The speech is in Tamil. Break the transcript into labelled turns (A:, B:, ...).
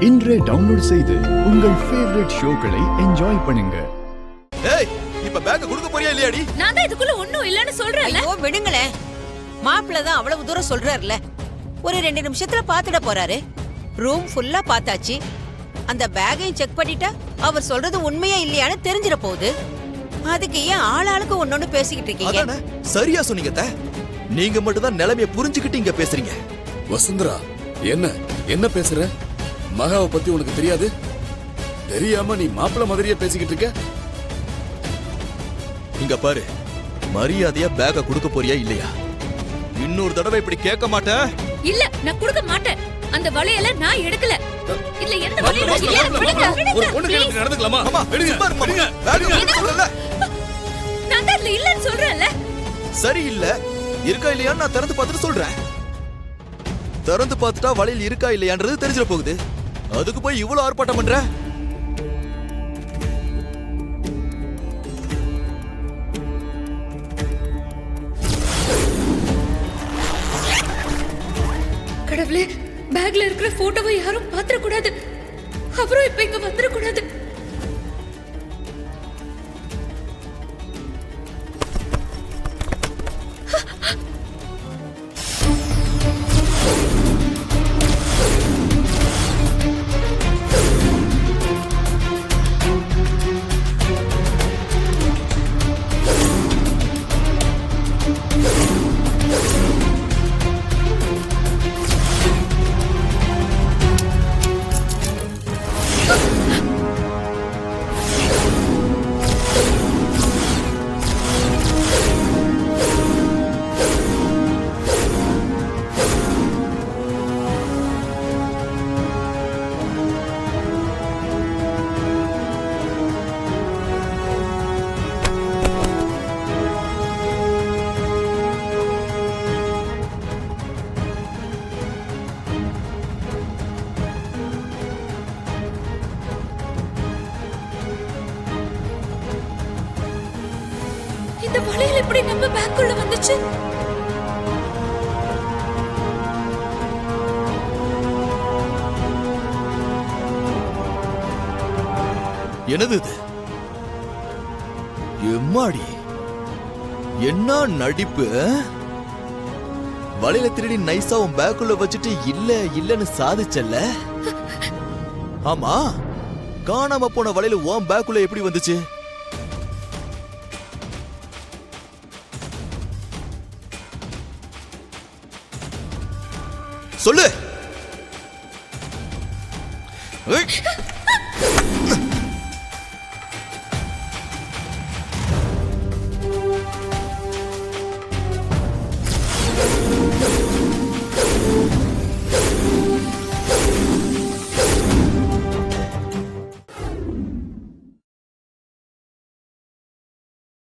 A: இன்றே டவுன்லோட் செய்து உங்கள் ஃபேவரட் ஷோக்களை என்ஜாய் பண்ணுங்க.
B: ஏய், இப்ப பேக் கொடுக்க போறியா இல்லையாடி?
C: நான் தான் இதுக்குள்ள ஒண்ணும் இல்லன்னு சொல்றேன்ல.
D: ஐயோ விடுங்களே. மாப்பிள்ள தான் அவ்வளவு தூரம் சொல்றாருல. ஒரு 2 நிமிஷத்துல பாத்துட போறாரு. ரூம் ஃபுல்லா பார்த்தாச்சு. அந்த பேக்கையும் செக் பண்ணிட்டா அவர் சொல்றது உண்மையா இல்லையான்னு தெரிஞ்சிட போகுது. அதுக்கு ஏன் ஆளாளுக்கு ஒன்னொன்னு பேசிக்கிட்டு இருக்கீங்க?
B: அதானே சரியா சொன்னீங்க அத்தை. நீங்க மட்டும் தான் நிலைமைய புரிஞ்சுக்கிட்டு இங்க பேசுறீங்க.
E: வசுந்தரா, என்ன பேசுற? மகாவை பத்தி உனக்கு தெரியாது? தெரியாம நீ மாப்பிள்ள மாதிரியே பேசிக்கிட்டு இருக்க.
B: இங்க பாரு, மரியாதையா பேக்க கொடுக்க போறியா இல்லையா? இன்னொரு தடவை இப்படி கேட்க மாட்டேன்.
C: இல்ல, நான் கொடுக்க மாட்டேன். அந்த வளையல நான் எடுக்கல. இல்ல, எந்த வளையலும் இல்ல.
E: ஒரு பொண்ணு கிட்ட நடந்துக்கலாமா?
B: அம்மா,
E: விடுங்க.
B: விடுங்க. பேக் கொடுக்கல.
C: நான் தான் இல்ல இல்லன்னு சொல்றேன்ல.
B: சரி இல்ல. இருக்கா இல்லையான்னு நான் திறந்து பார்த்துட்டு சொல்றேன். திறந்து பார்த்துட்டா வளையல் இருக்கா இல்லையான்றது தெரிஞ்சிட போகுது. அதுக்கு போய் இவ்வளவு ஆர்ப்பாட்டம் பண்ற?
C: கடவுளே, பேக்ல இருக்கிற போட்டோவை யாரும் பாத்திர கூடாது. அப்புறம் இப்ப இங்க வந்துட கூடாது. இந்த வளையல் எப்படி நம்ம பேக்குள்ள வந்துச்சு?
B: என்னது இது? எம்மாடி, என்ன நடிப்பு! வளையல திருடி நைஸா உன் பேக்குள்ள வச்சுட்டு இல்லன்னு சாதிச்சல்ல. ஆமா, காணாம போன வளையல உன் பேக்குள்ள எப்படி வந்துச்சு? சொல்லு.